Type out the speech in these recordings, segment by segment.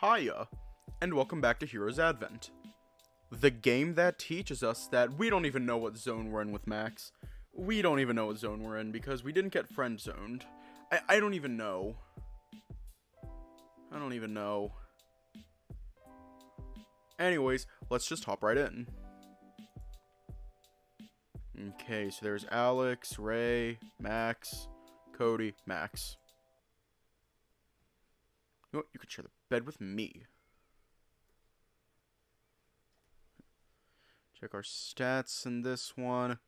Hiya, and welcome back to Heroes Advent. The game that teaches us that we don't even know what zone we're in with Max. We don't even know what zone we're in because we didn't get friend zoned. I don't even know. I don't even know. Anyways, let's just hop right in. Okay, so there's Alex, Ray, Max, Cody, Max. You know what? You could share the bed with me. Check our stats in this one.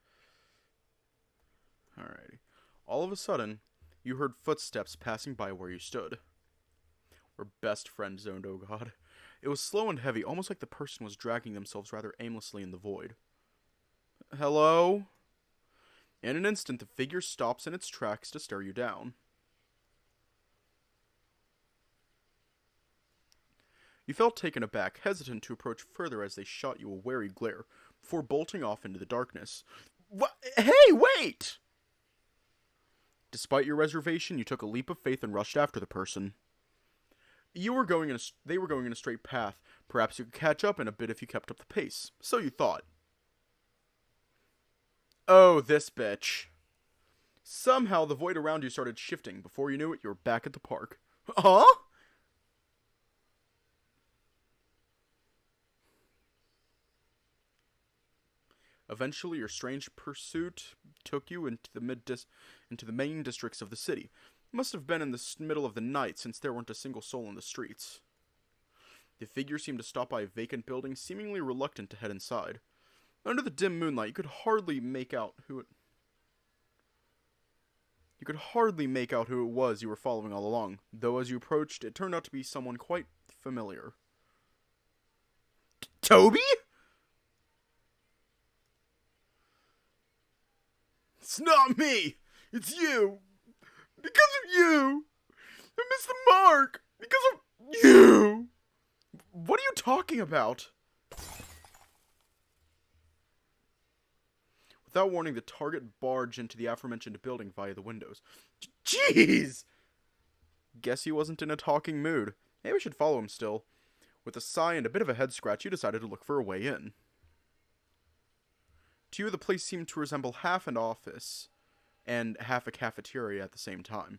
Alrighty. All of a sudden, you heard footsteps passing by where you stood. We're best friend zoned, oh god. It was slow and heavy, almost like the person was dragging themselves rather aimlessly in the void. Hello? In an instant, the figure stops in its tracks to stare you down. You felt taken aback, hesitant to approach further as they shot you a wary glare, before bolting off into the darkness. What? Hey, wait! Despite your reservation, you took a leap of faith and rushed after the person. They were going in a straight path. Perhaps you could catch up in a bit if you kept up the pace. So you thought. Oh, this bitch. Somehow, the void around you started shifting. Before you knew it, you were back at the park. Huh? Eventually, your strange pursuit took you into the main districts of the city. It must have been in the middle of the night, since there weren't a single soul in the streets. The figure seemed to stop by a vacant building, seemingly reluctant to head inside. Under the dim moonlight, you could hardly make out who it was you were following all along, though as you approached, it turned out to be someone quite familiar. Toby? It's not me! It's you! Because of you! I missed the mark! Because of you! What are you talking about? Without warning, the target barged into the aforementioned building via the windows. Jeez! Guess he wasn't in a talking mood. Maybe we should follow him still. With a sigh and a bit of a head scratch, you decided to look for a way in. To you, the place seemed to resemble half an office and half a cafeteria at the same time.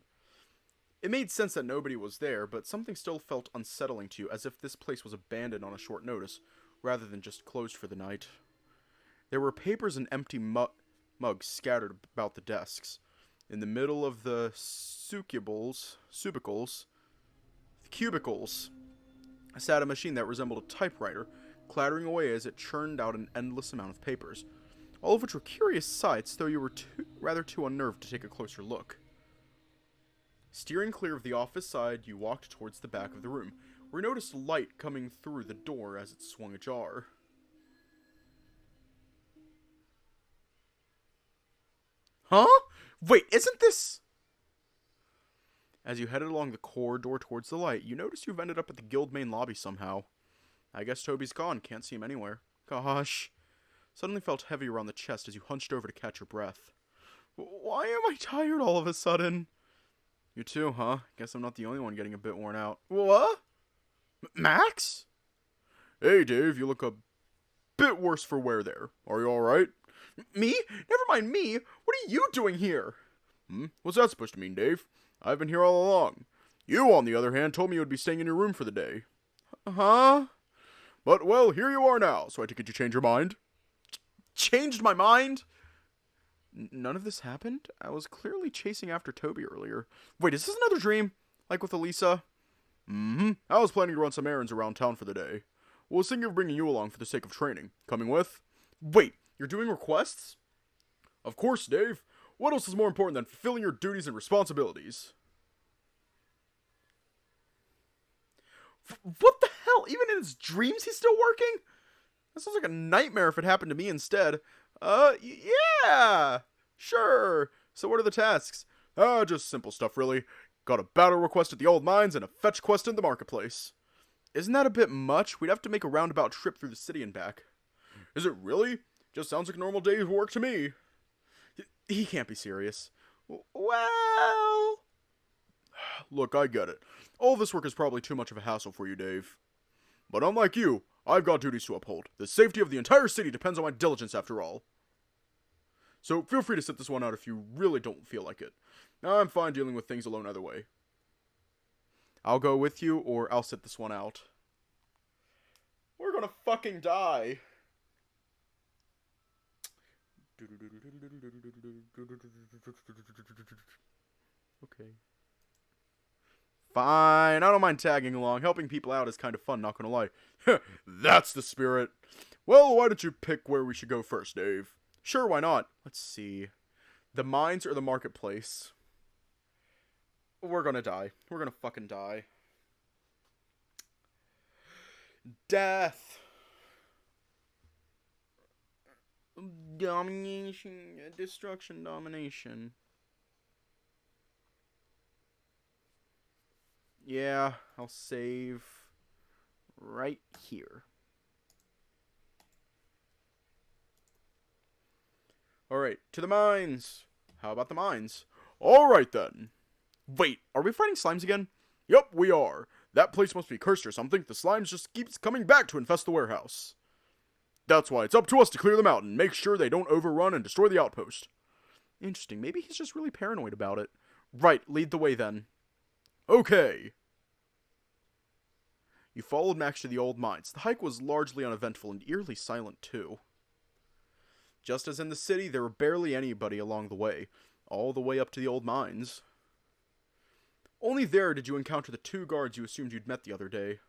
It made sense that nobody was there, but something still felt unsettling to you, as if this place was abandoned on a short notice, rather than just closed for the night. There were papers and empty mugs scattered about the desks. In the middle of the cubicles, sat a machine that resembled a typewriter, clattering away as it churned out an endless amount of papers. All of which were curious sights, though you were rather too unnerved to take a closer look. Steering clear of the office side, you walked towards the back of the room, where you noticed light coming through the door as it swung ajar. Huh? Wait, isn't this... As you headed along the corridor towards the light, you noticed you've ended up at the guild main lobby somehow. I guess Toby's gone, can't see him anywhere. Gosh. Suddenly felt heavy around the chest as you hunched over to catch your breath. Why am I tired all of a sudden? You too, huh? Guess I'm not the only one getting a bit worn out. What? Max? Hey, Dave, you look a bit worse for wear there. Are you alright? Me? Never mind me. What are you doing here? What's that supposed to mean, Dave? I've been here all along. You, on the other hand, told me you would be staying in your room for the day. Huh? But, well, here you are now, so I take it you change your mind? Changed my mind? None of this happened? I was clearly chasing after Toby earlier. Wait, is this another dream? Like with Elisa? I was planning to run some errands around town for the day. Was thinking of bringing you along for the sake of training. Coming with? Wait, you're doing requests? Of course, Dave. What else is more important than fulfilling your duties and responsibilities? What the hell? Even in his dreams he's still working? That sounds like a nightmare if it happened to me instead. Yeah! Sure. So what are the tasks? Just simple stuff, really. Got a battle request at the old mines and a fetch quest in the marketplace. Isn't that a bit much? We'd have to make a roundabout trip through the city and back. Is it really? Just sounds like a normal day's work to me. He can't be serious. Well... Look, I get it. All this work is probably too much of a hassle for you, Dave. But unlike you, I've got duties to uphold. The safety of the entire city depends on my diligence, after all. So feel free to sit this one out if you really don't feel like it. I'm fine dealing with things alone either way. I'll go with you, or I'll sit this one out. We're gonna fucking die. Okay. Fine, I don't mind tagging along. Helping people out is kind of fun, not gonna lie. That's the spirit. Well, why don't you pick where we should go first, Dave? Sure, why not? Let's see. The mines or the marketplace? We're gonna die. We're gonna fucking die. Death. Domination. Destruction. Domination. Yeah, I'll save right here. Alright, to the mines. How about the mines? Alright then. Wait, are we fighting slimes again? Yup, we are. That place must be cursed or something. The slimes just keeps coming back to infest the warehouse. That's why it's up to us to clear them out and make sure they don't overrun and destroy the outpost. Interesting, maybe he's just really paranoid about it. Right, lead the way then. Okay. You followed Max to the old mines. The hike was largely uneventful and eerily silent too. Just as in the city, there were barely anybody along the way, all the way up to the old mines. Only there did you encounter the 2 guards you assumed you'd met the other day.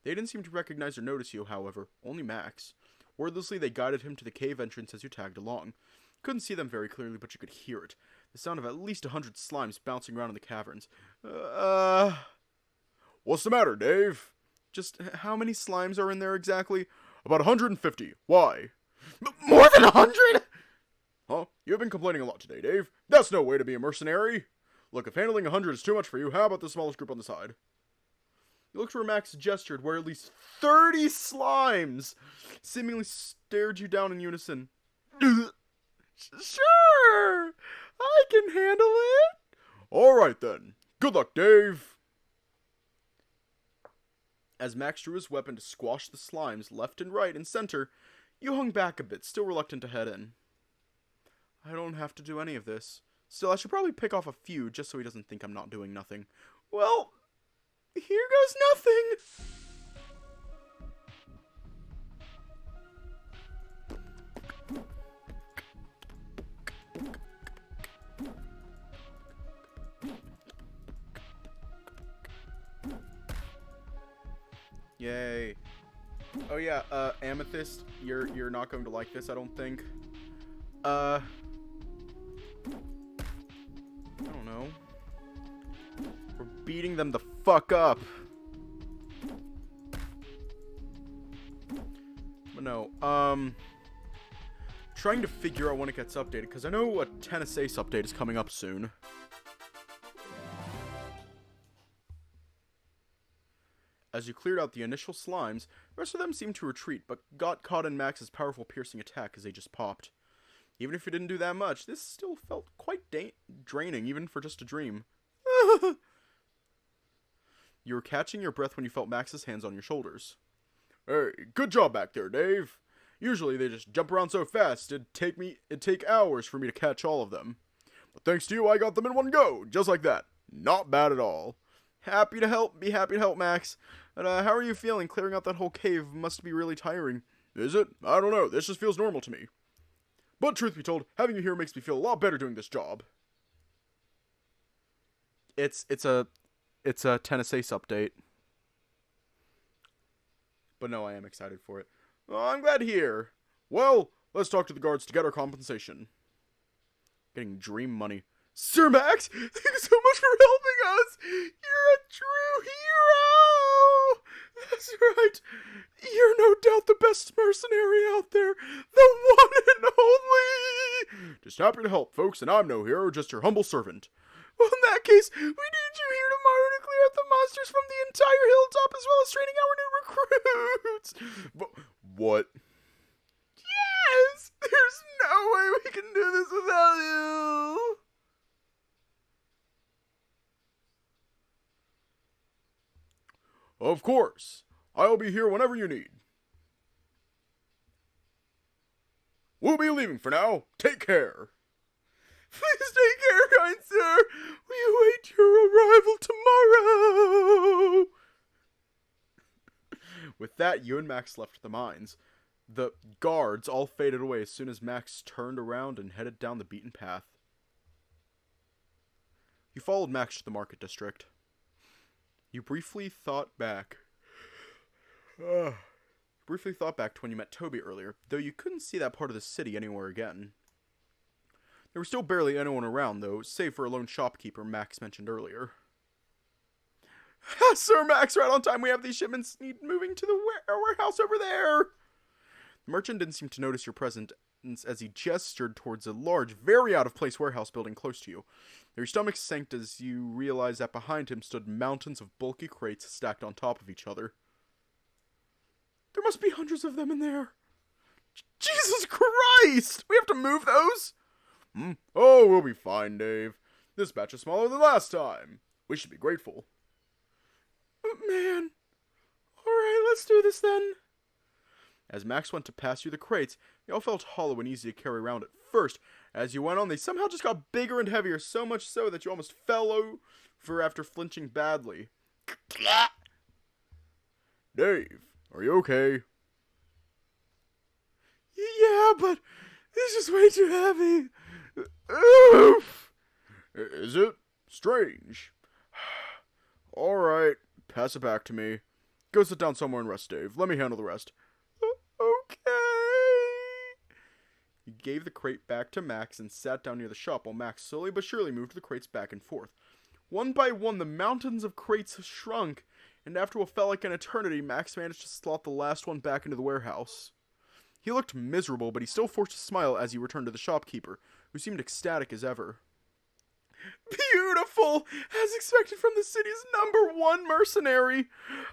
They didn't seem to recognize or notice you, however, only Max. Wordlessly, they guided him to the cave entrance as you tagged along. Couldn't see them very clearly, but you could hear it. The sound of at least 100 slimes bouncing around in the caverns. What's the matter, Dave? Just how many slimes are in there exactly? About 150. Why? More than 100?! Huh? You've been complaining a lot today, Dave. That's no way to be a mercenary. Look, if handling 100 is too much for you, how about the smallest group on the side? You looked where Max gestured, where at least 30 slimes seemingly stared you down in unison. Sure! I can handle it! Alright then. Good luck, Dave! As Max drew his weapon to squash the slimes left and right and center, you hung back a bit, still reluctant to head in. I don't have to do any of this. Still, I should probably pick off a few, just so he doesn't think I'm not doing nothing. Well, here goes nothing! Yay. Oh yeah, Amethyst, you're not going to like this, I don't think. I don't know. We're beating them the fuck up. But no, trying to figure out when it gets updated, because I know a Tennis Ace update is coming up soon. As you cleared out the initial slimes, the rest of them seemed to retreat, but got caught in Max's powerful piercing attack as they just popped. Even if you didn't do that much, this still felt quite draining, even for just a dream. You were catching your breath when you felt Max's hands on your shoulders. Hey, good job back there, Dave. Usually they just jump around so fast, it'd take hours for me to catch all of them. But thanks to you, I got them in one go, just like that. Not bad at all. Happy to help, Max. But, how are you feeling? Clearing out that whole cave must be really tiring. Is it? I don't know, this just feels normal to me. But truth be told, having you here makes me feel a lot better doing this job. It's a Tennis Ace update. But no, I am excited for it. Oh, I'm glad to hear. Well, let's talk to the guards to get our compensation. Getting dream money. Sir Max, thanks so much for helping us. You're a true hero. That's right. You're no doubt the best mercenary out there. The one and only. Just happy to help, folks, and I'm no hero, just your humble servant. Well, in that case, we need you here tomorrow to clear out the monsters from the entire hilltop as well as training our new recruits. But what? Yes! There's no way we can do this without you. Of course. I'll be here whenever you need. We'll be leaving for now. Take care. Please take care, kind sir. We await your arrival tomorrow. With that, you and Max left the mines. The guards all faded away as soon as Max turned around and headed down the beaten path. You followed Max to the market district. You briefly thought back to when you met Toby earlier, though you couldn't see that part of the city anywhere again. There was still barely anyone around, though, save for a lone shopkeeper Max mentioned earlier. Sir Max, right on time. We have these shipments need moving to the warehouse over there. The merchant didn't seem to notice your presence as he gestured towards a large, very out-of-place warehouse building close to you. Your stomach sank as you realized that behind him stood mountains of bulky crates stacked on top of each other. There must be hundreds of them in there. Jesus Christ! We have to move those? Oh, we'll be fine, Dave. This batch is smaller than last time. We should be grateful. Man. Alright, let's do this then. As Max went to pass through the crates, they all felt hollow and easy to carry around at first. As you went on, they somehow just got bigger and heavier, so much so that you almost fell over after flinching badly. Dave, are you okay? Yeah, but it's just way too heavy. Oof. Is it? Strange. Alright, pass it back to me. Go sit down somewhere and rest, Dave. Let me handle the rest. Okay. You gave the crate back to Max and sat down near the shop while Max slowly but surely moved the crates back and forth. One by one, the mountains of crates shrunk, and after what felt like an eternity, Max managed to slot the last one back into the warehouse. He looked miserable, but he still forced a smile as he returned to the shopkeeper, who seemed ecstatic as ever. Beautiful! As expected from the city's #1 mercenary!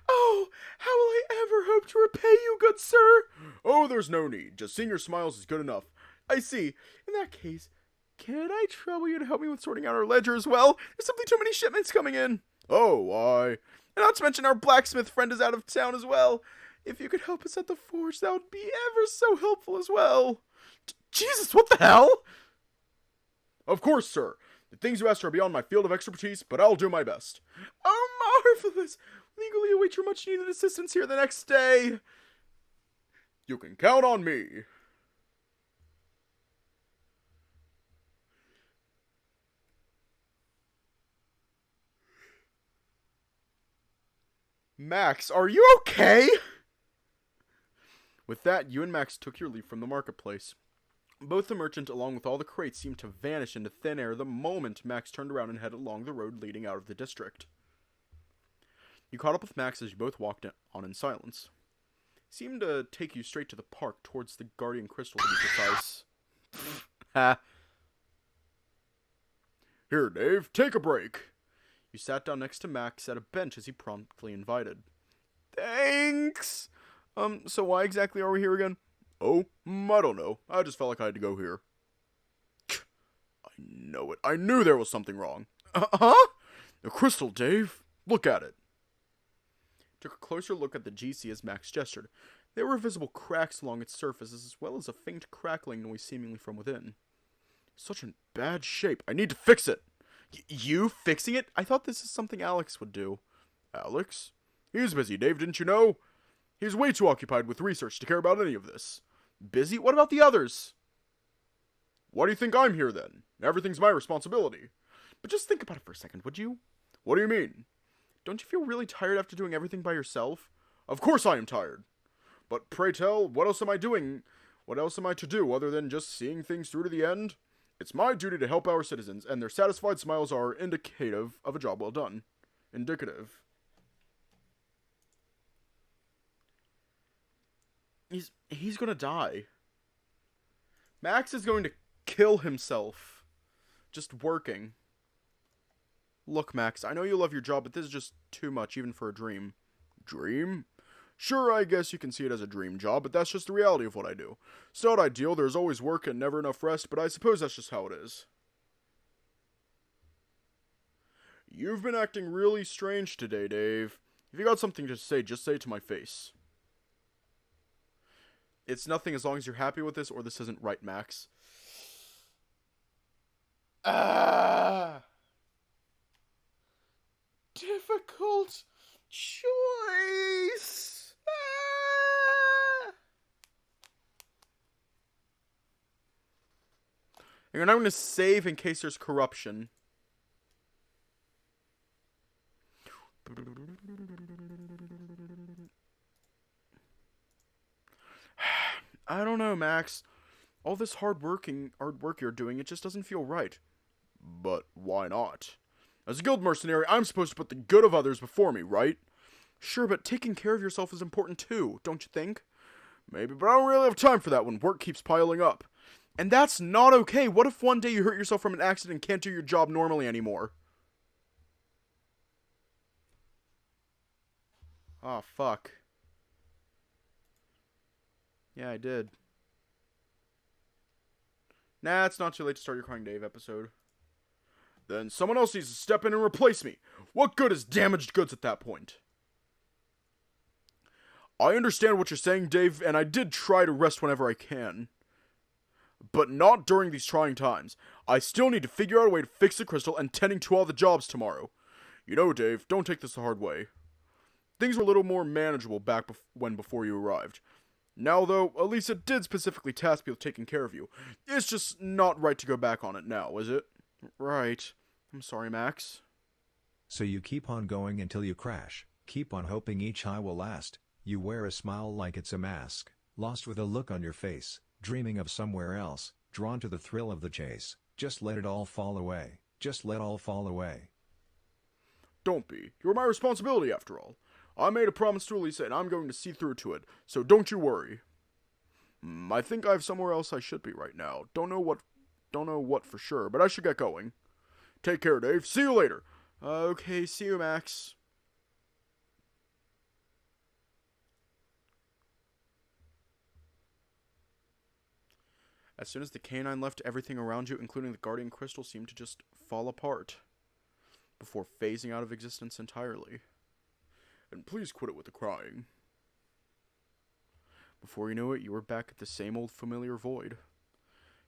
Oh, how will I ever hope to repay you, good sir? Oh, there's no need. Just seeing your smiles is good enough. I see. In that case, can I trouble you to help me with sorting out our ledger as well? There's simply too many shipments coming in. Oh, why? And not to mention our blacksmith friend is out of town as well. If you could help us at the forge, that would be ever so helpful as well. Jesus, what the hell? Of course, sir. The things you asked are beyond my field of expertise, but I'll do my best. Oh, marvelous! Legally await your much-needed assistance here the next day. You can count on me. Max, are you okay? With that, you and Max took your leave from the marketplace. Both the merchant, along with all the crates, seemed to vanish into thin air the moment Max turned around and headed along the road leading out of the district. You caught up with Max as you both walked on in silence. He seemed to take you straight to the park, towards the Guardian Crystal to be precise. Ha. Here, Dave, take a break. You sat down next to Max at a bench as he promptly invited. Thanks! So why exactly are we here again? Oh, I don't know. I just felt like I had to go here. I know it. I knew there was something wrong. Huh? The crystal, Dave. Look at it. Took a closer look at the GC as Max gestured. There were visible cracks along its surface, as well as a faint crackling noise seemingly from within. Such in bad shape. I need to fix it. You fixing it? I thought this is something Alex would do. Alex? He's busy, Dave, didn't you know? He's way too occupied with research to care about any of this. Busy? What about the others? Why do you think I'm here, then? Everything's my responsibility. But just think about it for a second, would you? What do you mean? Don't you feel really tired after doing everything by yourself? Of course I am tired. But pray tell, what else am I doing? What else am I to do other than just seeing things through to the end? It's my duty to help our citizens, and their satisfied smiles are indicative of a job well done. Indicative. He's gonna die. Max is going to kill himself. Just working. Look, Max, I know you love your job, but this is just too much, even for a dream. Dream? Sure, I guess you can see it as a dream job, but that's just the reality of what I do. It's not ideal, there's always work and never enough rest, but I suppose that's just how it is. You've been acting really strange today, Dave. If you got something to say, just say it to my face. It's nothing as long as you're happy with this or this isn't right, Max. Difficult choice. And I'm going to save in case there's corruption. I don't know, Max. All this hard work you're doing, it just doesn't feel right. But why not? As a guild mercenary, I'm supposed to put the good of others before me, right? Sure, but taking care of yourself is important too, don't you think? Maybe, but I don't really have time for that when work keeps piling up. And that's not okay. What if one day you hurt yourself from an accident and can't do your job normally anymore? Oh, fuck. Yeah, I did. Nah, it's not too late to start your Crying Dave episode. Then someone else needs to step in and replace me. What good is damaged goods at that point? I understand what you're saying, Dave, and I did try to rest whenever I can. But not during these trying times. I still need to figure out a way to fix the crystal and tending to all the jobs tomorrow. You know, Dave, don't take this the hard way. Things were a little more manageable before you arrived. Now, though, Elisa did specifically task me with taking care of you. It's just not right to go back on it now, is it? Right. I'm sorry, Max. So you keep on going until you crash. Keep on hoping each high will last. You wear a smile like it's a mask. Lost with a look on your face. Dreaming of somewhere else. Drawn to the thrill of the chase. Just let it all fall away. Just let all fall away. Don't be. You're my responsibility, after all. I made a promise to Elisa, and I'm going to see through to it, so don't you worry. I think I have somewhere else I should be right now. Don't know what for sure, but I should get going. Take care, Dave. See you later. Okay, see you, Max. As soon as the canine left, everything around you, including the guardian crystal, seemed to just fall apart, before phasing out of existence entirely. And please quit it with the crying. Before you knew it, you were back at the same old familiar void.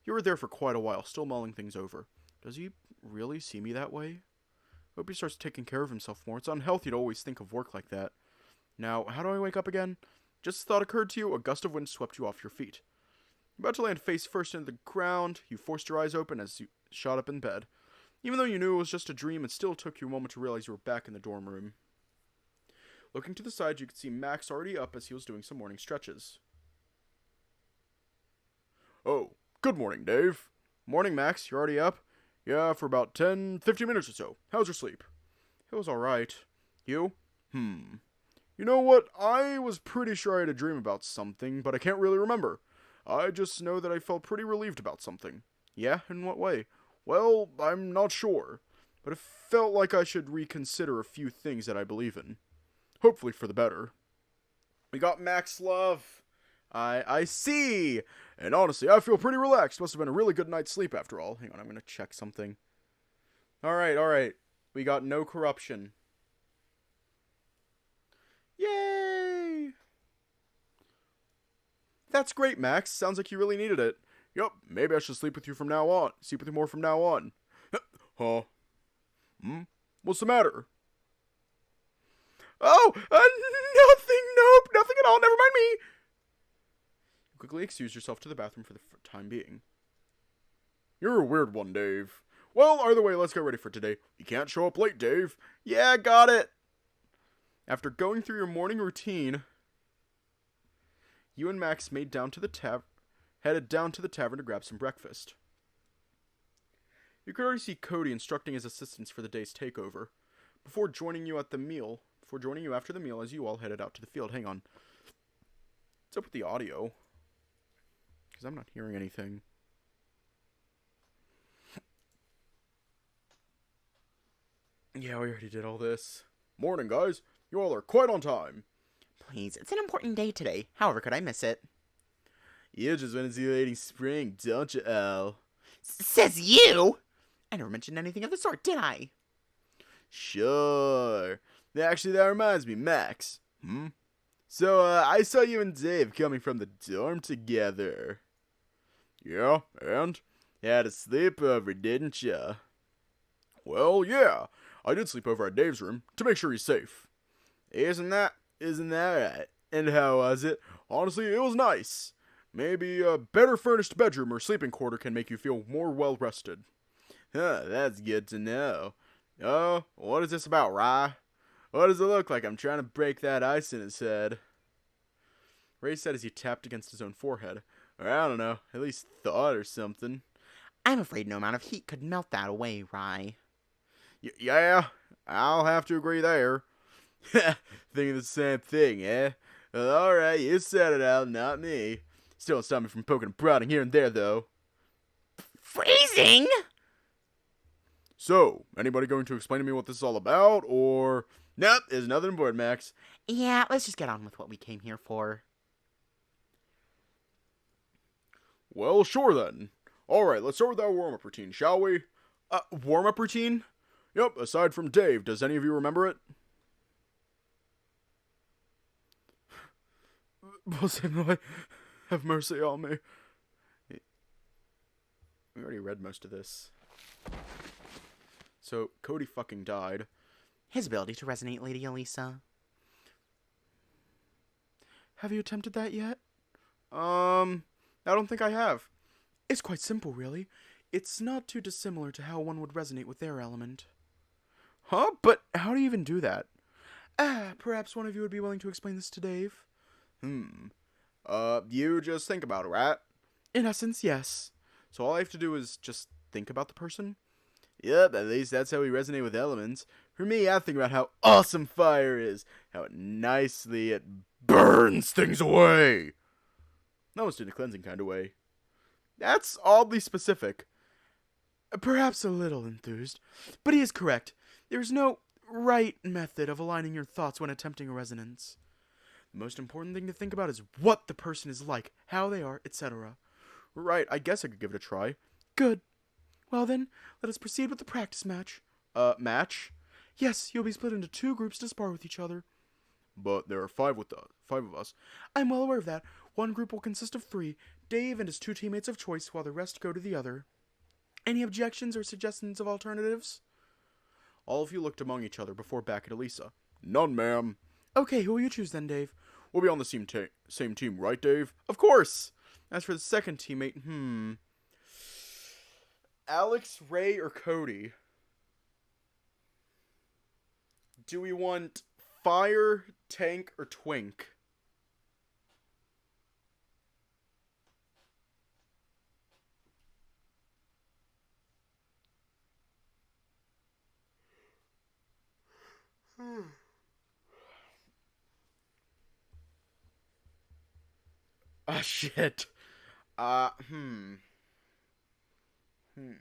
You were there for quite a while, still mulling things over. Does he really see me that way? Hope he starts taking care of himself more. It's unhealthy to always think of work like that. Now, how do I wake up again? Just as thought occurred to you, a gust of wind swept you off your feet. About to land face first into the ground, you forced your eyes open as you shot up in bed. Even though you knew it was just a dream, it still took you a moment to realize you were back in the dorm room. Looking to the side, you could see Max already up as he was doing some morning stretches. Oh, good morning, Dave. Morning, Max. You already up? Yeah, for about 10-15 minutes or so. How's your sleep? It was alright. You? You know what? I was pretty sure I had a dream about something, but I can't really remember. I just know that I felt pretty relieved about something. Yeah? In what way? Well, I'm not sure. But it felt like I should reconsider a few things that I believe in. Hopefully for the better. We got Max love. I see. And honestly, I feel pretty relaxed. Must have been a really good night's sleep after all. Hang on, I'm going to check something. Alright. We got no corruption. Yay! That's great, Max. Sounds like you really needed it. Yup, maybe I should sleep with you from now on. Sleep with you more from now on. Huh? What's the matter? Oh, nothing, nope, nothing at all, never mind me. You quickly excuse yourself to the bathroom for the time being. You're a weird one, Dave. Well, either way, let's get ready for today. You can't show up late, Dave. Yeah, got it. After going through your morning routine, you and Max headed down to the tavern to grab some breakfast. You could already see Cody instructing his assistants for the day's takeover, before joining you after the meal as you all headed out to the field. Hang on. What's up with the audio? Because I'm not hearing anything. Yeah, we already did all this. Morning, guys. You all are quite on time. Please, it's an important day today. However, could I miss it? You just want to see Lady Spring, don't you, Al? Says you! I never mentioned anything of the sort, did I? Sure. Actually, that reminds me, Max. So, I saw you and Dave coming from the dorm together. Yeah, and? You had a sleepover, didn't ya? Well, yeah. I did sleep over at Dave's room, to make sure he's safe. Isn't that right? And how was it? Honestly, it was nice. Maybe a better furnished bedroom or sleeping quarter can make you feel more well rested. Huh, that's good to know. Oh, what is this about, Rye? What does it look like I'm trying to break that ice in his head? Ray said as he tapped against his own forehead. Or I don't know, at least thought or something. I'm afraid no amount of heat could melt that away, Rye. Yeah, I'll have to agree there. Thinking the same thing, eh? Well, alright, you said it out, not me. Still don't stop me from poking and prodding here and there, though. Freezing? So, anybody going to explain to me what this is all about, or... Nope, there's nothing aboard, Max. Yeah, let's just get on with what we came here for. Well, sure then. Alright, let's start with our warm-up routine, shall we? Warm-up routine? Yep, aside from Dave, does any of you remember it? Boy, have mercy on me. We already read most of this. So, Cody fucking died. His ability to resonate, Lady Elisa. Have you attempted that yet? I don't think I have. It's quite simple, really. It's not too dissimilar to how one would resonate with their element. Huh? But how do you even do that? Perhaps one of you would be willing to explain this to Dave? You just think about it, right? In essence, yes. So all I have to do is just think about the person? Yep, at least that's how we resonate with elements. For me, I think about how awesome fire is, how nicely it burns things away. Almost in a cleansing kind of way. That's oddly specific. Perhaps a little enthused, but he is correct. There's no right method of aligning your thoughts when attempting a resonance. The most important thing to think about is what the person is like, how they are, etc. Right, I guess I could give it a try. Good. Well then, let us proceed with the practice match. Match? Yes, you'll be split into 2 groups to spar with each other. But there are 5 of us. I'm well aware of that. One group will consist of 3, Dave and his 2 teammates of choice, while the rest go to the other. Any objections or suggestions of alternatives? All of you looked among each other before back at Elisa. None, ma'am. Okay, who will you choose then, Dave? We'll be on the same team, right, Dave? Of course! As for the second teammate, Alex, Ray, or Cody? Do we want Fire, Tank, or Twink? Ah, shit. Uh, hmm. Hmm.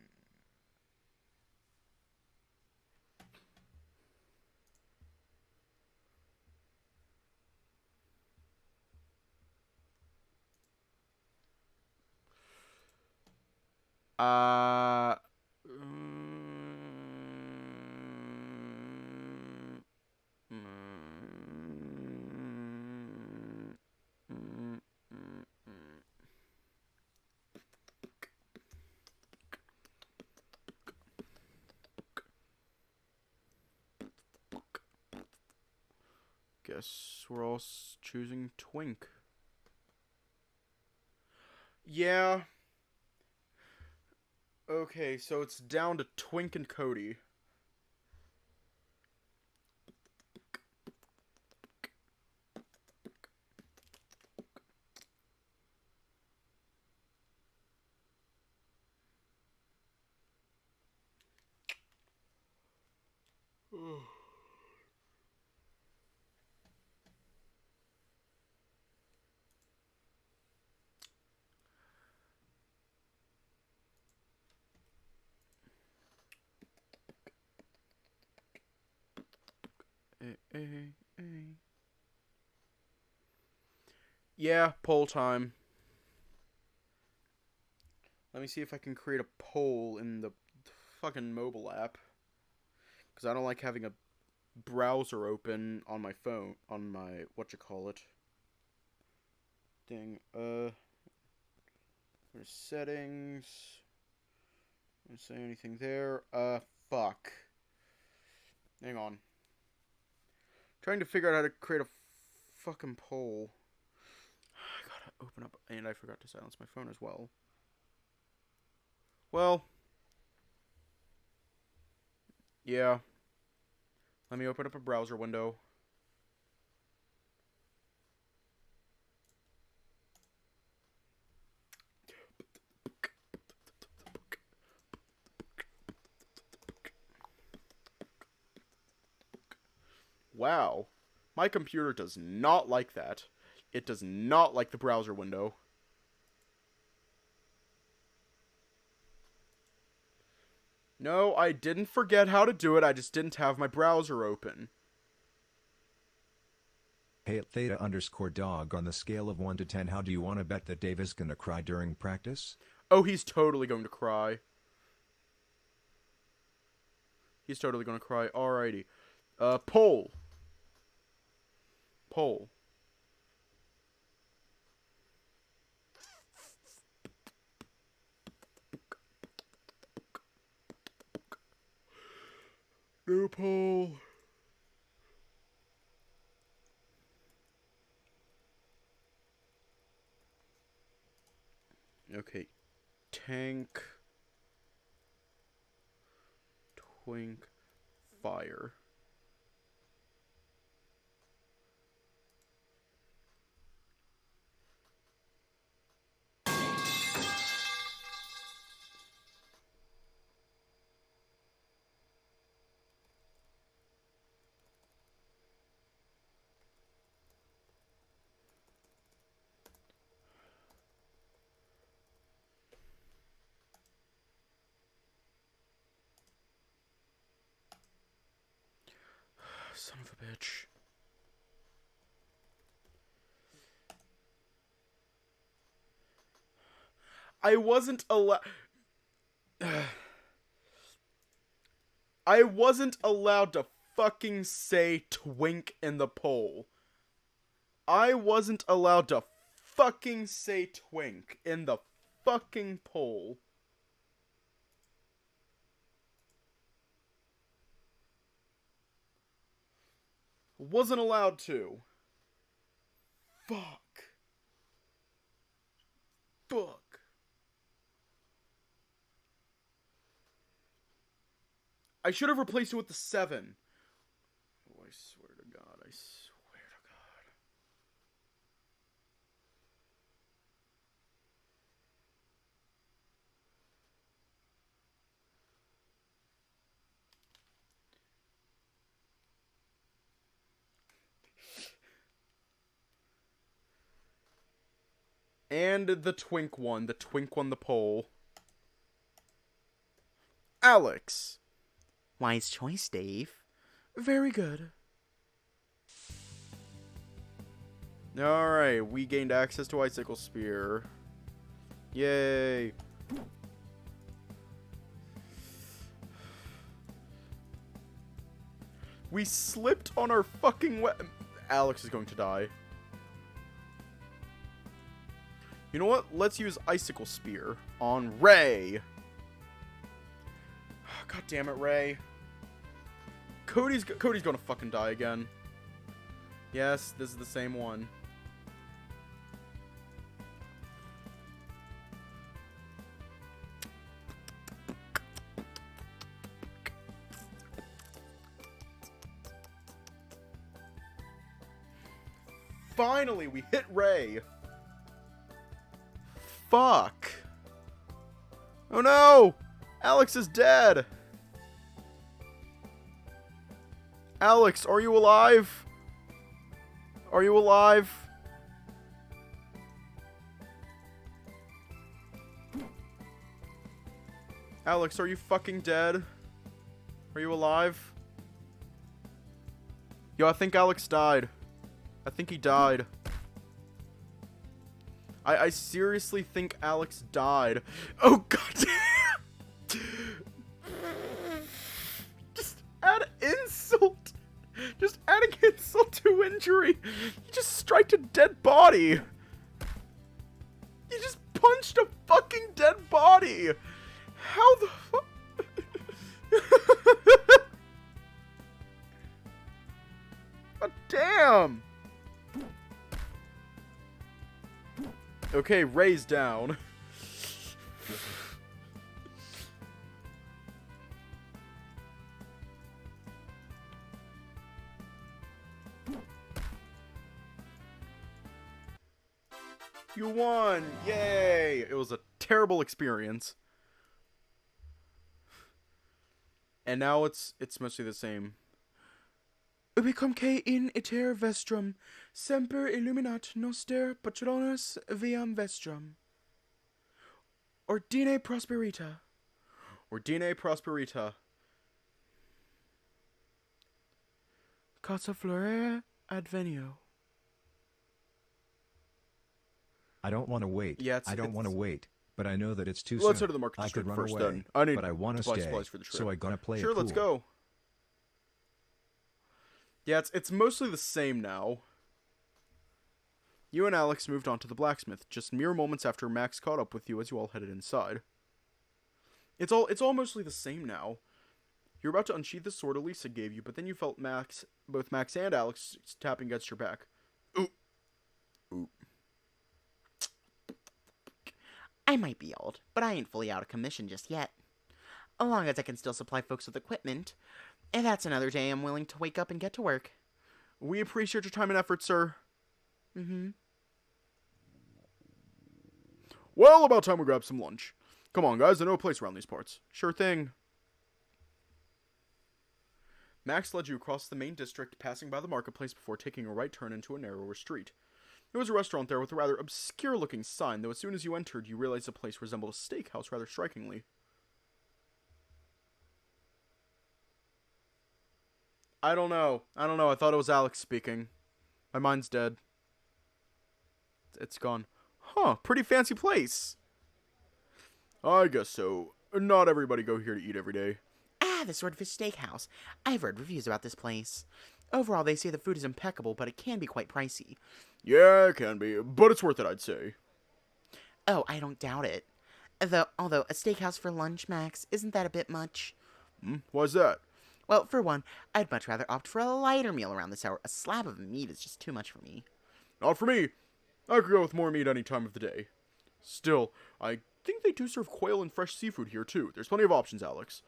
Uh. Guess we're all choosing Twink. Yeah. Okay, so it's down to Twink and Cody. Yeah, poll time. Let me see if I can create a poll in the fucking mobile app. Because I don't like having a browser open on my phone, on my, whatchamacallit. Thing, there's settings. Don't say anything there. Fuck. Hang on. Trying to figure out how to create a fucking poll. I gotta open up, and I forgot to silence my phone as well. Well. Yeah. Let me open up a browser window. Wow. My computer does not like that. It does not like the browser window. No, I didn't forget how to do it. I just didn't have my browser open. Hey at Theta_dog, on the scale of 1 to 10, how do you want to bet that Dave is gonna cry during practice? Oh, he's totally going to cry. He's totally going to cry. Alrighty. Poll. Poll. New poll. Okay. Tank. Twink. Fire. Son of a bitch. I wasn't allowed. I wasn't allowed to fucking say twink in the poll. I wasn't allowed to fucking say twink in the fucking poll. Wasn't allowed to. Fuck. Fuck. I should have replaced it with the 7. Oh, I swear to God. I swear to God. And the twink won. The twink won the poll. Alex. Wise choice, Dave. Very good. Alright, we gained access to Icicle Spear. Yay. We slipped on our fucking Alex is going to die. You know what? Let's use Icicle Spear on Ray. God damn it, Ray. Cody's gonna fucking die again. Yes, this is the same one. Finally, we hit Ray. Fuck. Oh no! Alex is dead. Alex, are you alive? Are you alive? Alex, are you fucking dead? Are you alive? Yo, I think Alex died. I think he died. I seriously think Alex died. Oh, god damn! Just add insult injury. You just striked a dead body. You just punched a fucking dead body. How the fuck? God damn. Okay, Ray's down. You won! Yay! It was a terrible experience. And now it's mostly the same. Ubicumque in iter vestrum, semper illuminat noster patronus viam vestrum. Ordine prosperita. Ordine prosperita. Casa florere advenio. I don't want to wait. Yeah, I don't want to wait, but I know that it's too Let's soon. head to the market I district could run first away, then. I need but I want to to buy stay, supplies for the trip. so I gotta play Sure, it cool. let's go. Yeah, it's mostly the same now. You and Alex moved on to the blacksmith, just mere moments after Max caught up with you as you all headed inside. It's all mostly the same now. You're about to unsheath the sword Elisa gave you, but then you felt both Max and Alex tapping against your back. Ooh. Ooh. I might be old, but I ain't fully out of commission just yet. As long as I can still supply folks with equipment, and that's another day I'm willing to wake up and get to work. We appreciate your time and effort, sir. Mm-hmm. Well, about time we grab some lunch. Come on, guys, I know a place around these parts. Sure thing. Max led you across the main district, passing by the marketplace before taking a right turn into a narrower street. There was a restaurant there with a rather obscure-looking sign, though as soon as you entered, you realized the place resembled a steakhouse rather strikingly. I don't know. I thought it was Alex speaking. My mind's dead. It's gone. Huh, pretty fancy place. I guess so. Not everybody go here to eat every day. Ah, the Swordfish Steakhouse. I've read reviews about this place. Overall, they say the food is impeccable, but it can be quite pricey. Yeah, it can be, but it's worth it, I'd say. Oh, I don't doubt it. Although a steakhouse for lunch, Max, isn't that a bit much? Why's that? Well, for one, I'd much rather opt for a lighter meal around this hour. A slab of meat is just too much for me. Not for me. I could go with more meat any time of the day. Still, I think they do serve quail and fresh seafood here, too. There's plenty of options, Alex.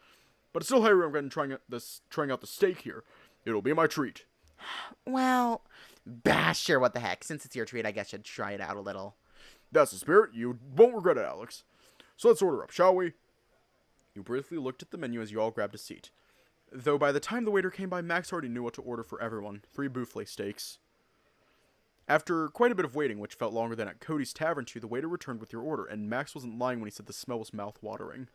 But it's still highly recommend trying out the steak here. It'll be my treat. Well, sure, what the heck. Since it's your treat, I guess you'd try it out a little. That's the spirit. You won't regret it, Alex. So let's order up, shall we? You briefly looked at the menu as you all grabbed a seat. Though by the time the waiter came by, Max already knew what to order for everyone. 3 buffet steaks. After quite a bit of waiting, which felt longer than at Cody's Tavern too, the waiter returned with your order, and Max wasn't lying when he said the smell was mouth-watering.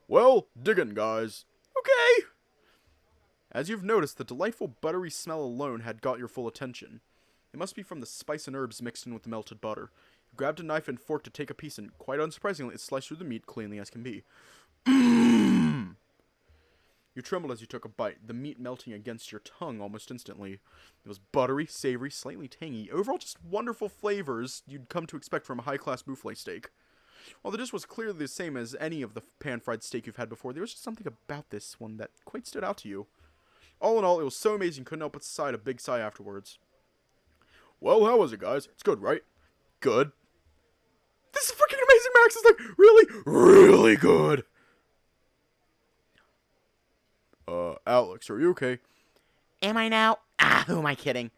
Well, diggin', guys. Okay. As you've noticed, the delightful buttery smell alone had got your full attention. It must be from the spice and herbs mixed in with the melted butter. You grabbed a knife and fork to take a piece, and quite unsurprisingly, it sliced through the meat cleanly as can be. You trembled as you took a bite, the meat melting against your tongue almost instantly. It was buttery, savory, slightly tangy, overall just wonderful flavors you'd come to expect from a high-class buffet steak. While the dish was clearly the same as any of the pan-fried steak you've had before, there was just something about this one that quite stood out to you. All in all, it was so amazing you couldn't help but sigh a big sigh afterwards. Well, how was it, guys? It's good, right? Good. This is freaking amazing, Max! It's like, really, really good! Alex, are you okay? Am I now? Who am I kidding?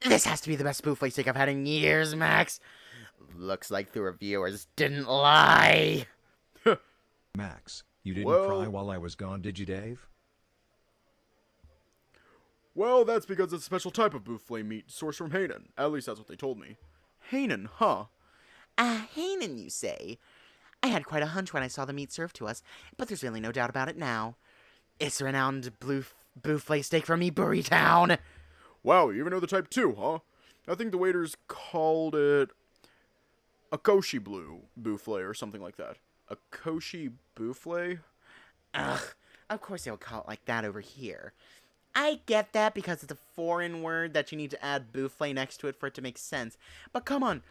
This has to be the best buffet steak I've had in years, Max. Looks like the reviewers didn't lie. Max, you didn't Well- cry while I was gone, did you, Dave? Well, that's because it's a special type of buffet meat sourced from Hanan. At least that's what they told me. Hanan, huh? Hanan, you say? I had quite a hunch when I saw the meat served to us, but there's really no doubt about it now. It's a renowned buffet steak from Ebury Town. Wow, you even know the type too, huh? I think the waiters called it a Koshi Blue buffet or something like that. A Koshi buffet? Ugh, Of course they would call it like that over here. I get that because it's a foreign word that you need to add buffle next to it for it to make sense. But come on,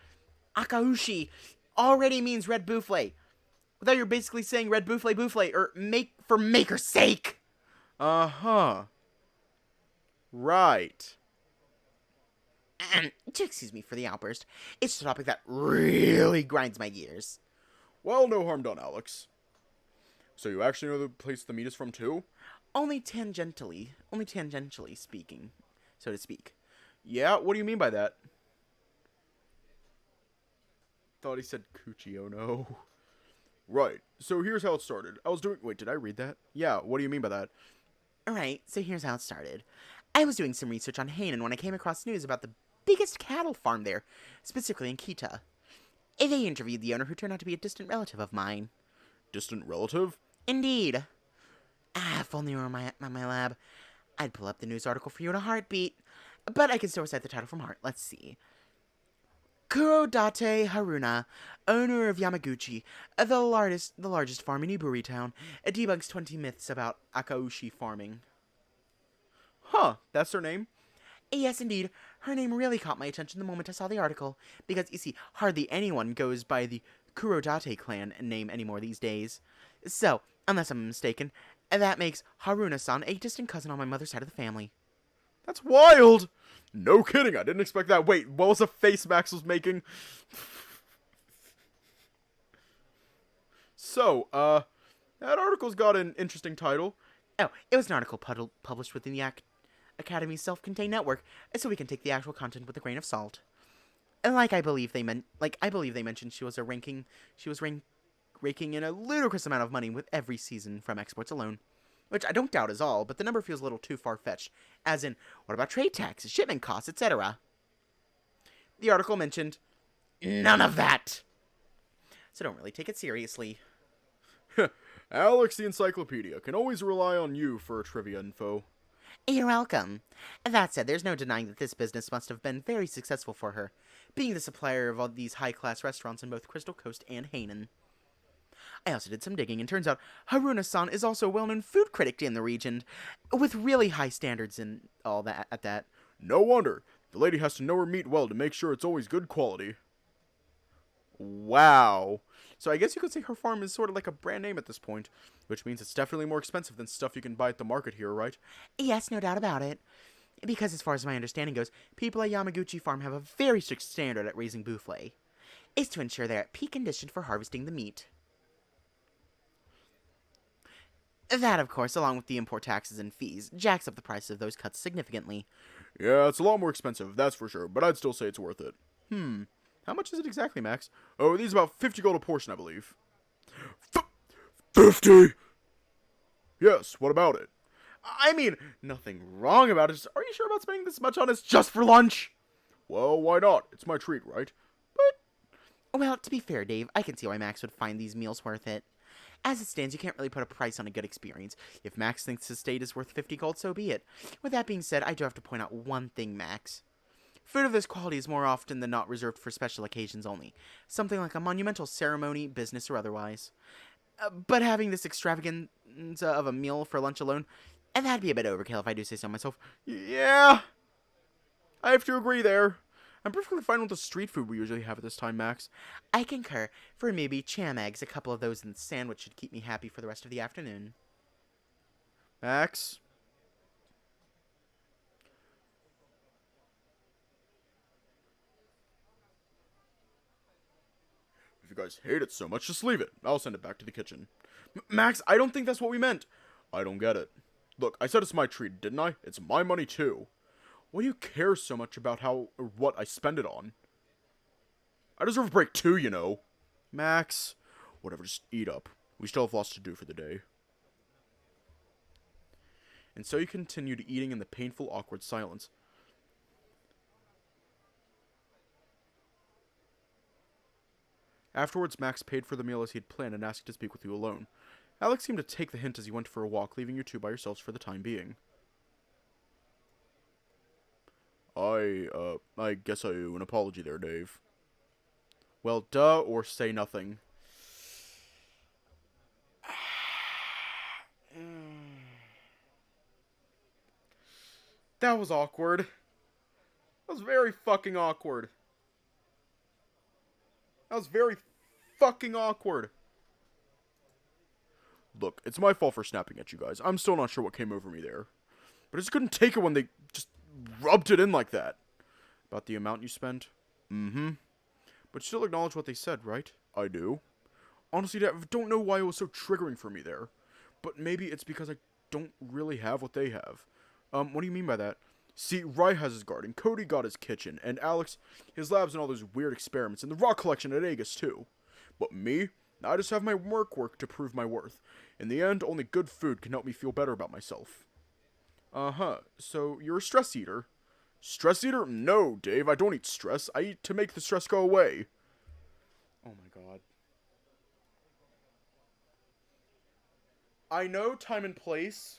akaushi already means red buffle. Without you're basically saying red buffle buffle, or make for maker's sake. Uh-huh. Right. Excuse me for the outburst. It's a topic that really grinds my gears. Well, no harm done, Alex. So you actually know the place the meat is from, too? Only tangentially speaking, so to speak. Yeah, what do you mean by that? Thought he said coochie, oh no. Right, so here's how it started. Wait, did I read that? Yeah, what do you mean by that? Alright, so here's how it started. I was doing some research on Hainan when I came across news about the biggest cattle farm there, specifically in Kita. They interviewed the owner, who turned out to be a distant relative of mine. Distant relative? Indeed. If only you were my lab, I'd pull up the news article for you in a heartbeat. But I can still recite the title from heart. Let's see. Kurodate Haruna, owner of Yamaguchi, the largest farm in Iburi Town, debunks 20 myths about akaushi farming. Huh, that's her name? Yes, indeed. Her name really caught my attention the moment I saw the article, because, you see, hardly anyone goes by the Kurodate clan name anymore these days. So, unless I'm mistaken, that makes Haruna-san a distant cousin on my mother's side of the family. That's wild! No kidding, I didn't expect that. Wait, what was the face Max was making? So, that article's got an interesting title. Oh, it was an article published within the Academy's self-contained network, so we can take the actual content with a grain of salt. And I believe they mentioned she was raking in a ludicrous amount of money with every season from exports alone. Which I don't doubt is all, but the number feels a little too far-fetched. As in, what about trade taxes, shipment costs, etc.? The article mentioned none of that. So don't really take it seriously. Alex the Encyclopedia can always rely on you for trivia info. You're welcome. That said, there's no denying that this business must have been very successful for her, being the supplier of all these high-class restaurants in both Crystal Coast and Hainan. I also did some digging, and turns out Haruna-san is also a well-known food critic in the region, with really high standards and all that at that. No wonder. The lady has to know her meat well to make sure it's always good quality. Wow. So I guess you could say her farm is sort of like a brand name at this point, which means it's definitely more expensive than stuff you can buy at the market here, right? Yes, no doubt about it. Because as far as my understanding goes, people at Yamaguchi Farm have a very strict standard at raising buffle. It's to ensure they're at peak condition for harvesting the meat. That, of course, along with the import taxes and fees, jacks up the price of those cuts significantly. Yeah, it's a lot more expensive, that's for sure, but I'd still say it's worth it. How much is it exactly, Max? Oh, these are about 50 gold a portion, I believe. 50? Yes, what about it? I mean, nothing wrong about it. Are you sure about spending this much on us just for lunch? Well, why not? It's my treat, right? Well, to be fair, Dave, I can see why Max would find these meals worth it. As it stands, you can't really put a price on a good experience. If Max thinks his state is worth 50 gold, so be it. With that being said, I do have to point out one thing, Max. Food of this quality is more often than not reserved for special occasions only. Something like a monumental ceremony, business, or otherwise. But having this extravaganza of a meal for lunch alone, that'd be a bit overkill if I do say so myself. Yeah, I have to agree there. I'm perfectly fine with the street food we usually have at this time, Max. I concur. For maybe cham eggs, a couple of those in the sandwich should keep me happy for the rest of the afternoon. Max? If you guys hate it so much, just leave it. I'll send it back to the kitchen. Max, I don't think that's what we meant. I don't get it. Look, I said it's my treat, didn't I? It's my money, too. Why do you care so much about how or what I spend it on? I deserve a break, too, you know. Max, whatever, just eat up. We still have lots to do for the day. And so you continued eating in the painful, awkward silence. Afterwards, Max paid for the meal as he had planned and asked to speak with you alone. Alex seemed to take the hint as he went for a walk, leaving you two by yourselves for the time being. I guess I owe an apology there, Dave. Well, duh, or say nothing. That was awkward. That was very fucking awkward. That was very fucking awkward. Look, it's my fault for snapping at you guys. I'm still not sure what came over me there. But I just couldn't take it when they just rubbed it in like that. About the amount you spent? Mm-hmm. But you still acknowledge what they said, right? I do. Honestly, I don't know why it was so triggering for me there. But maybe it's because I don't really have what they have. What do you mean by that? See, Rai has his garden, Cody got his kitchen, and Alex, his labs and all those weird experiments, and the rock collection at Aegis too. But me? I just have my work to prove my worth. In the end, only good food can help me feel better about myself. Uh-huh, so you're a stress eater. Stress eater? No, Dave, I don't eat stress. I eat to make the stress go away. Oh my god. I know time and place,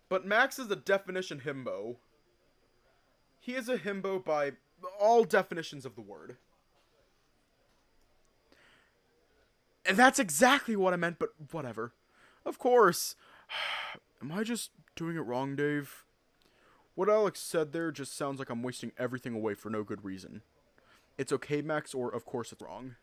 but Max is a definition himbo. He is a himbo by all definitions of the word. And that's exactly what I meant, but whatever. Of course. Am I just doing it wrong, Dave? What Alex said there just sounds like I'm wasting everything away for no good reason. It's okay, Max, or of course it's wrong.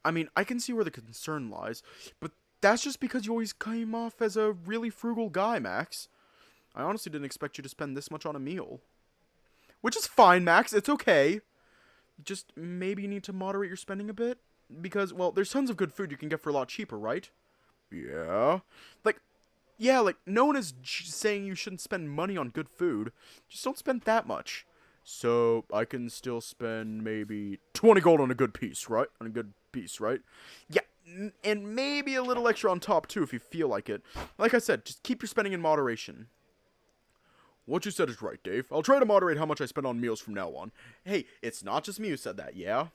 I mean, I can see where the concern lies, but that's just because you always came off as a really frugal guy, Max. I honestly didn't expect you to spend this much on a meal. Which is fine, Max, it's okay. Just maybe you need to moderate your spending a bit. Because, well, there's tons of good food you can get for a lot cheaper, right? Yeah. Like, no one is saying you shouldn't spend money on good food. Just don't spend that much. So, I can still spend maybe 20 gold on a good piece, right? Yeah, and maybe a little extra on top, too, if you feel like it. Like I said, just keep your spending in moderation. What you said is right, Dave. I'll try to moderate how much I spend on meals from now on. Hey, it's not just me who said that, yeah?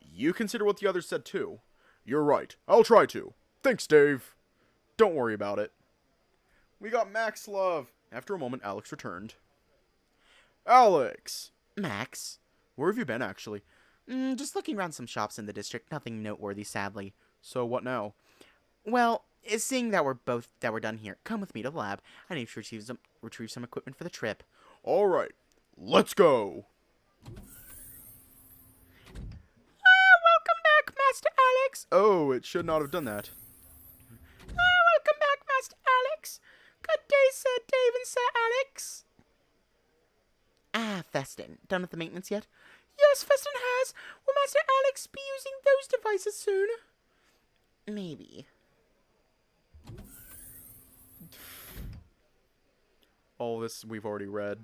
You consider what the others said, too. You're right. I'll try to. Thanks, Dave. Don't worry about it. We got Max love. After a moment, Alex returned. Alex! Max? Where have you been, actually? Just looking around some shops in the district. Nothing noteworthy, sadly. So, what now? Well, seeing that we're done here, come with me to the lab. I need to retrieve some equipment for the trip. Alright, let's go! Welcome back, Master Alex! Oh, it should not have done that. Welcome back, Master Alex! Good day, Sir Dave and Sir Alex! Festin, done with the maintenance yet? Yes, Festin has. Will Master Alex be using those devices soon? Maybe. All this we've already read.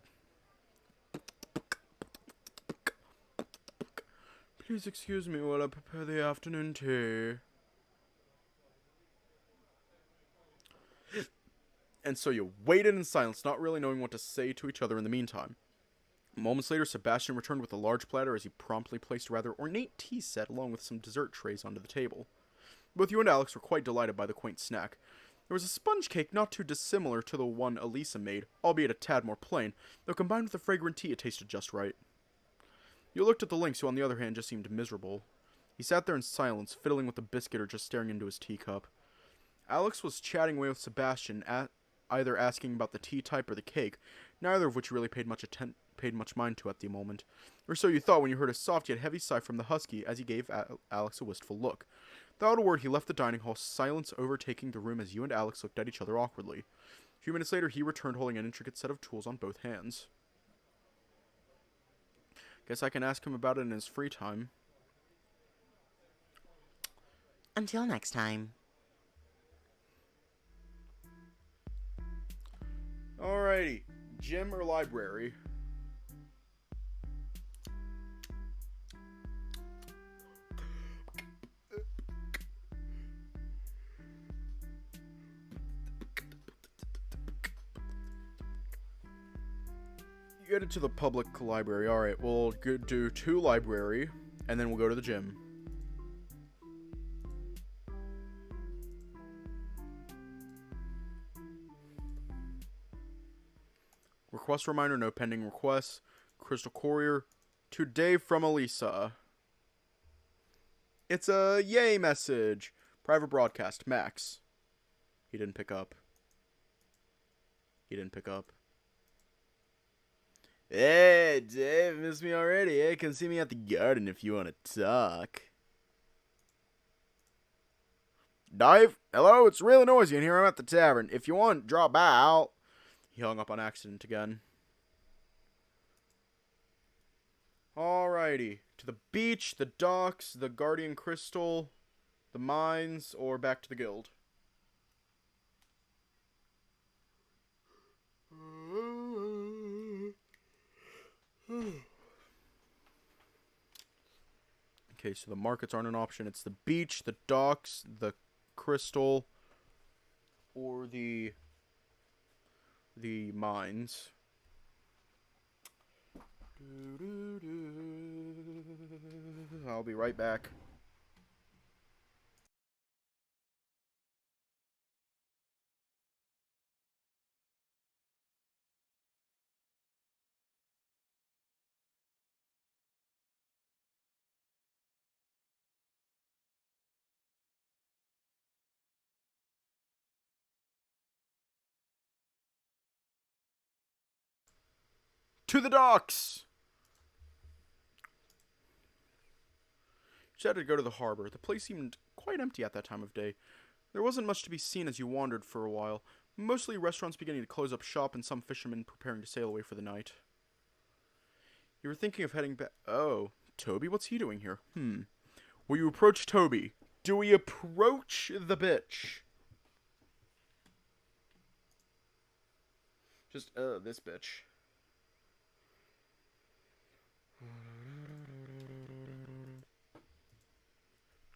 Please excuse me while I prepare the afternoon tea. And so you waited in silence, not really knowing what to say to each other in the meantime. Moments later, Sebastian returned with a large platter as he promptly placed a rather ornate tea set along with some dessert trays onto the table. Both you and Alex were quite delighted by the quaint snack. There was a sponge cake not too dissimilar to the one Elisa made, albeit a tad more plain, though combined with the fragrant tea it tasted just right. You looked at the Lynx, who on the other hand just seemed miserable. He sat there in silence, fiddling with the biscuit or just staring into his teacup. Alex was chatting away with Sebastian, either asking about the tea type or the cake, neither of which you really paid much mind to at the moment. Or so you thought when you heard a soft yet heavy sigh from the husky as he gave Alex a wistful look. Without a word, he left the dining hall, silence overtaking the room as you and Alex looked at each other awkwardly. A few minutes later, he returned holding an intricate set of tools on both hands. Guess I can ask him about it in his free time. Until next time. Alrighty, gym or library? You get it to the public library. Alright, we'll do 2 library, and then we'll go to the gym. Request reminder, no pending requests. Crystal Courier. To Dave from Elisa. It's a yay message. Private broadcast. Max. He didn't pick up. Hey, Dave, missed me already. Hey, come see me at the garden if you want to talk. Dave? Hello? It's really noisy in here. I'm at the tavern. If you want, drop out. He hung up on accident again. Alrighty. To the beach, the docks, the Guardian Crystal, the mines, or back to the guild. Okay, so the markets aren't an option. It's the beach, the docks, the crystal, or the mines. I'll be right back. To the docks! You had to go to the harbor. The place seemed quite empty at that time of day. There wasn't much to be seen as you wandered for a while. Mostly restaurants beginning to close up shop and some fishermen preparing to sail away for the night. You were thinking of heading back. Oh, Toby? What's he doing here? Will you approach Toby? Do we approach the bitch? Just, this bitch.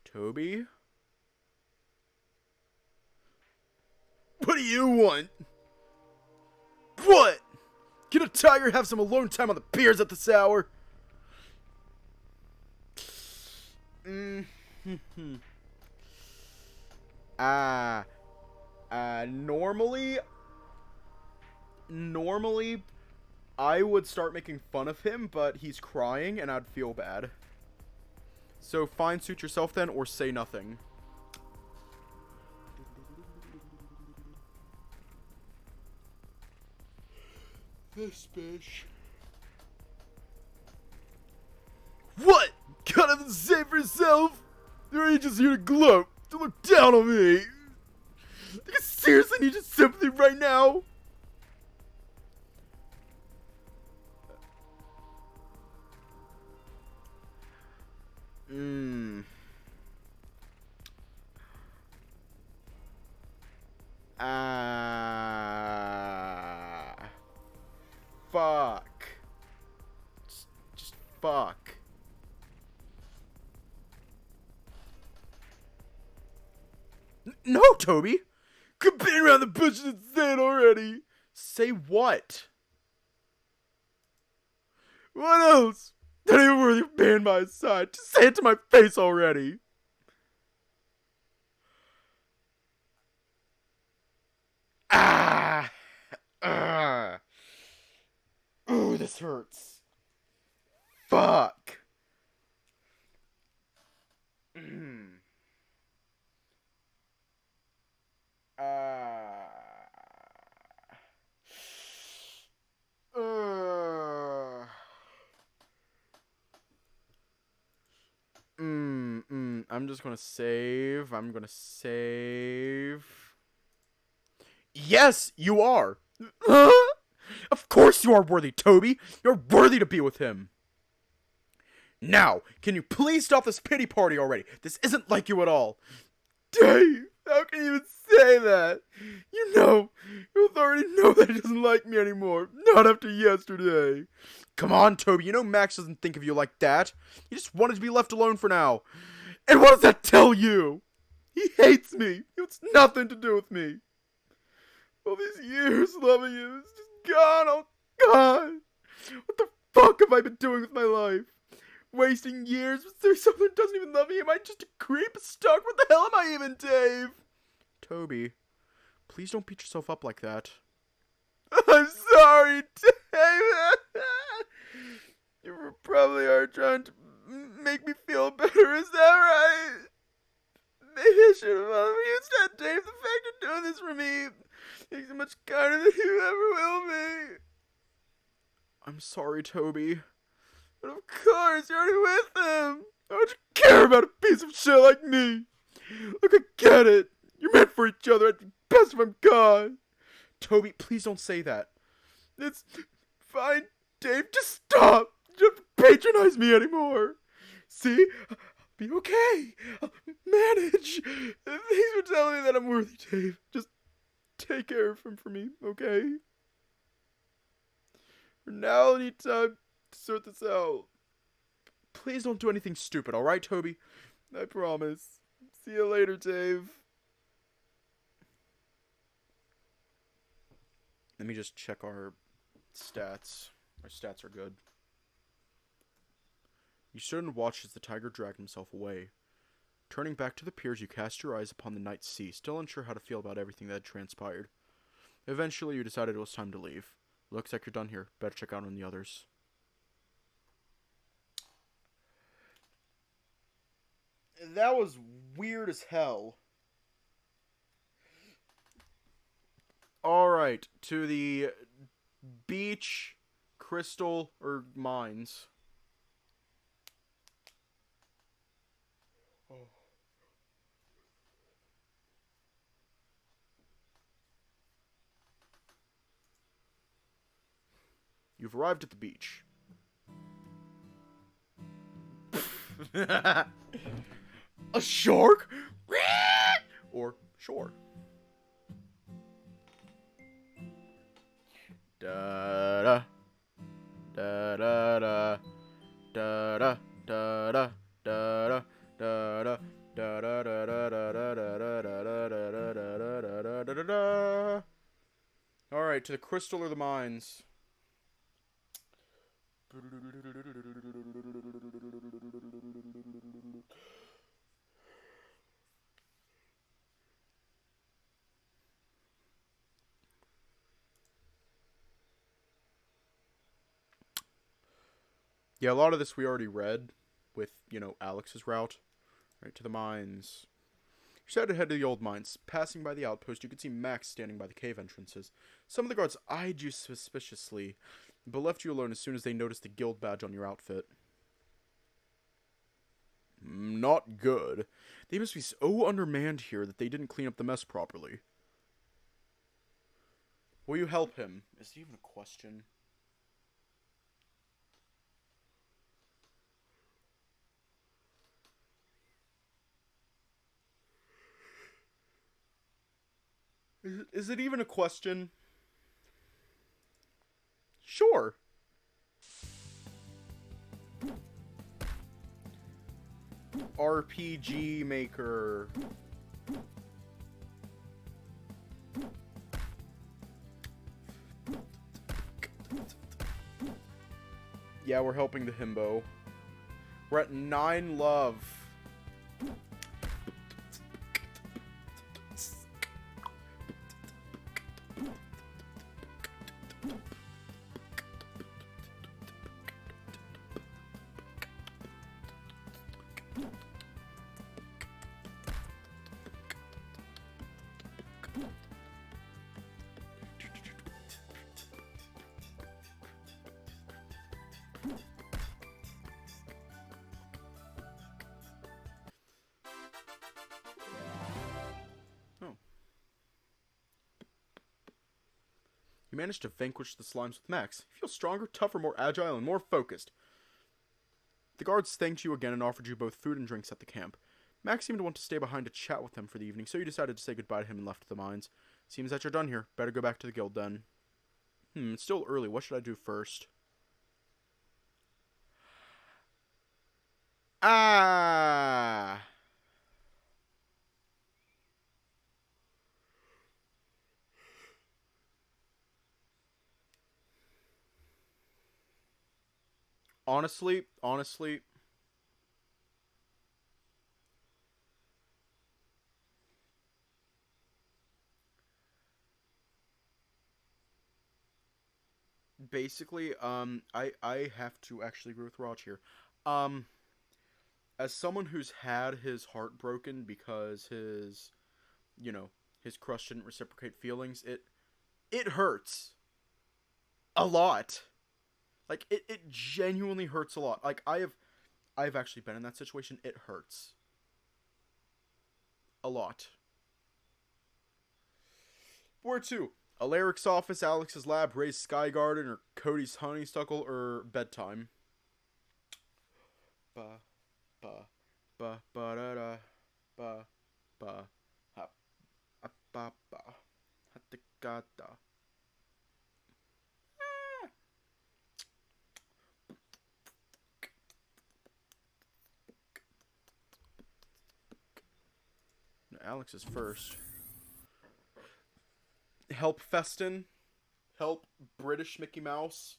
Toby? What do you want? What? Get a tiger, have some alone time on the piers at this hour? Normally, I would start making fun of him, but he's crying and I'd feel bad. So fine, suit yourself then, or say nothing. This bitch. What? Got nothing to say for yourself? Or are you just here to gloat? To look down on me? I seriously need your sympathy right now? Fuck. Just fuck. No, Toby! Quit beating around the bushes and say it already! Say what? What else? Not even worthy of being by his side. Just say it to my face already! Ooh, this hurts. Fuck. I'm just gonna save. I'm gonna save. Yes, you are. Of course you are worthy, Toby. You're worthy to be with him. Now, can you please stop this pity party already? This isn't like you at all. Dave, how can you even say that? You already know that he doesn't like me anymore. Not after yesterday. Come on, Toby, you know Max doesn't think of you like that. He just wanted to be left alone for now. And what does that tell you? He hates me. He wants nothing to do with me. All these years loving him is just gone. Oh, God. What the fuck have I been doing with my life? Wasting years with someone who doesn't even love me? Am I just a creep stuck? What the hell am I even, Dave? Toby, please don't beat yourself up like that. I'm sorry, I'm sorry, Toby. But of course, you're already with him. How would you care about a piece of shit like me? Look, I get it. You're meant for each other at the best if I'm gone. Toby, please don't say that. It's fine, Dave. Just stop. You don't have to patronize me anymore. See? I'll be okay. I'll manage. Thanks for telling me that I'm worthy, Dave. Just take care of him for me, okay? For now, I need time to sort this out. Please don't do anything stupid, alright, Toby? I promise. See you later, Dave. Let me just check our stats. Our stats are good. You stood and watched as the tiger dragged himself away. Turning back to the piers, you cast your eyes upon the night sea, still unsure how to feel about everything that had transpired. Eventually, you decided it was time to leave. Looks like you're done here. Better check out on the others. That was weird as hell. Alright, to the beach, crystal, or mines. Oh. You've arrived at the beach. A shark? Or shore. Da da da da da da da da da da da. All right, to the crystal or the mines. Yeah, a lot of this we already read with, Alex's route. Right, to the mines. You started ahead to the old mines. Passing by the outpost, you could see Max standing by the cave entrances. Some of the guards eyed you suspiciously, but left you alone as soon as they noticed the guild badge on your outfit. Not good. They must be so undermanned here that they didn't clean up the mess properly. Will you help him? Is it even a question? Is it even a question? Sure. RPG Maker. Yeah, we're helping the himbo. We're at 9 love. You managed to vanquish the slimes with Max. You feel stronger, tougher, more agile, and more focused. The guards thanked you again and offered you both food and drinks at the camp. Max seemed to want to stay behind to chat with them for the evening, so you decided to say goodbye to him and left the mines. Seems that you're done here. Better go back to the guild then. It's still early. What should I do first? Ah! Honestly, basically, I have to actually agree with Raj here. Um, as someone who's had his heart broken because his crush didn't reciprocate feelings, it hurts a lot. Like, it genuinely hurts a lot. Like, I've actually been in that situation. It hurts. A lot. Word 2. Alaric's office, Alex's lab, Ray's sky garden, or Cody's honeysuckle, or bedtime. Ba, ba, ba, ba, da, da, ba, ba, ha, ba, ba, ba, ha, da, ga, da. No, Alex is first. Help Festin. Help British Mickey Mouse.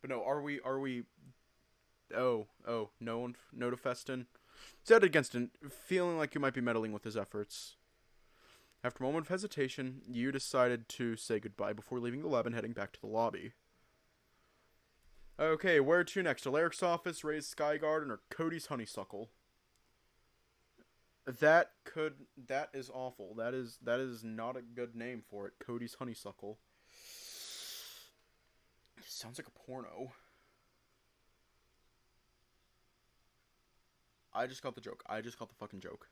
But no, are we oh, no to Festin. Set against him, feeling like you might be meddling with his efforts. After a moment of hesitation, you decided to say goodbye before leaving the lab and heading back to the lobby. Okay, where to next? Alaric's office, Ray's sky garden, or Cody's honeysuckle? That is awful. That is not a good name for it. Cody's honeysuckle. Sounds like a porno. I just got the joke. I just got the fucking joke.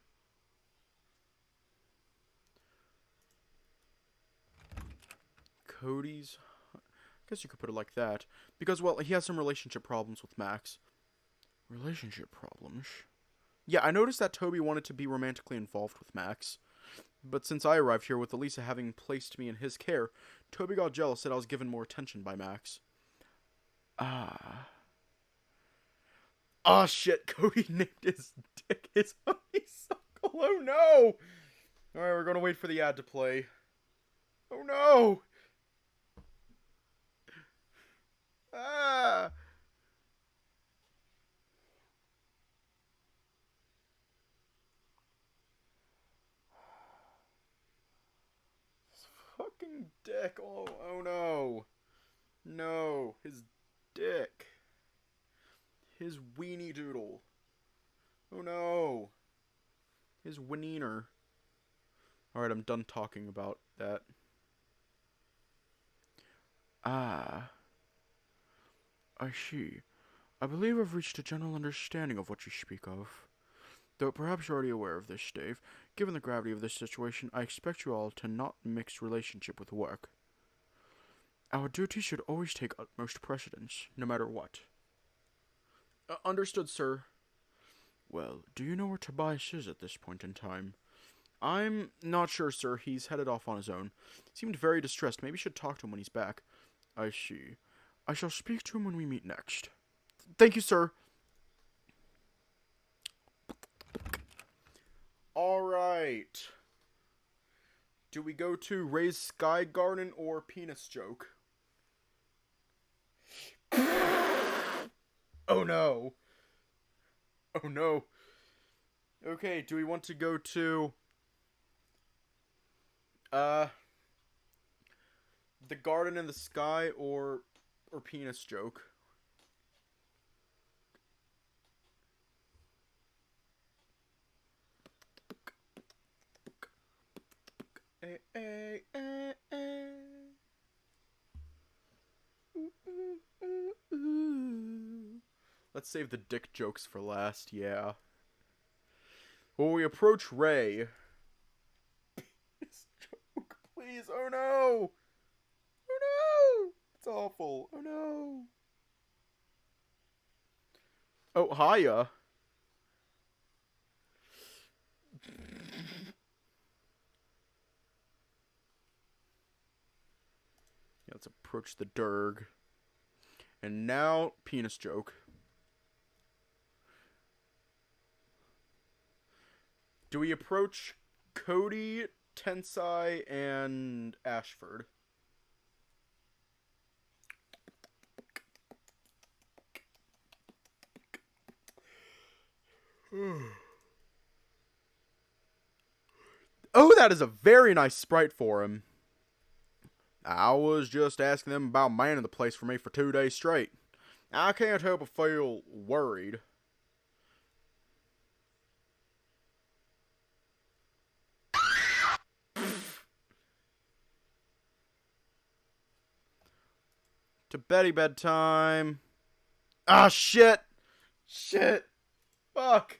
Cody's... I guess you could put it like that. Because, well, he has some relationship problems with Max. Relationship problems? Yeah, I noticed that Toby wanted to be romantically involved with Max. But since I arrived here with Elisa having placed me in his care, Toby got jealous that I was given more attention by Max. Ah. Oh shit, Cody named his dick his honeysuckle. Oh no! Alright, we're gonna wait for the ad to play. Oh no! Ah! His fucking dick. Oh no. No, his dick. His weenie doodle. Oh no. His wiener. Alright, I'm done talking about that. Ah. I see. I believe I've reached a general understanding of what you speak of. Though perhaps you're already aware of this, Dave. Given the gravity of this situation, I expect you all to not mix relationship with work. Our duty should always take utmost precedence, no matter what. Understood, sir. Well, do you know where Tobias is at this point in time? I'm not sure, sir. He's headed off on his own. Seemed very distressed. Maybe you should talk to him when he's back. I see. I shall speak to him when we meet next. Thank you, sir. Alright. Do we go to Ray's Sky Garden or Penis Joke? Oh no. Oh no. Okay, do we want to go to the Garden in the Sky or Penis Joke? Let's save the dick jokes for last, yeah. When we approach Ray... This joke, please, oh no! Oh no! It's awful, oh no! Oh, hiya! Yeah, let's approach the Durg. And now, penis joke. Do we approach Cody, Tensai, and Ashford? Oh, that is a very nice sprite for him. I was just asking them about manning the place for me for 2 days straight. I can't help but feel worried. To Betty bedtime. Ah, shit! Shit! Fuck!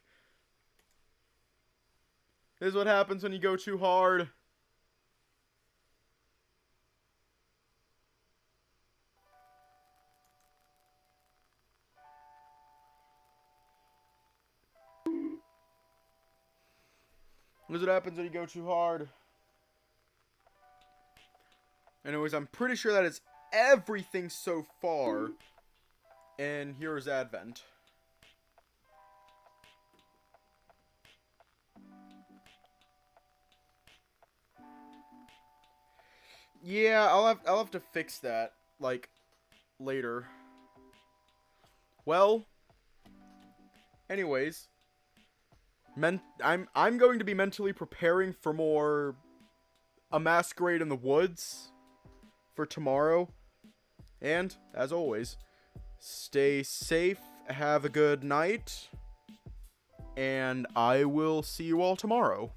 This is what happens when you go too hard. This is what happens when you go too hard. Anyways, I'm pretty sure that is everything so far. And here's Advent. Yeah, I'll have to fix that, like, later. Well, anyways, I'm going to be mentally preparing for more A Masquerade in the Woods for tomorrow. And as always, stay safe, have a good night, and I will see you all tomorrow.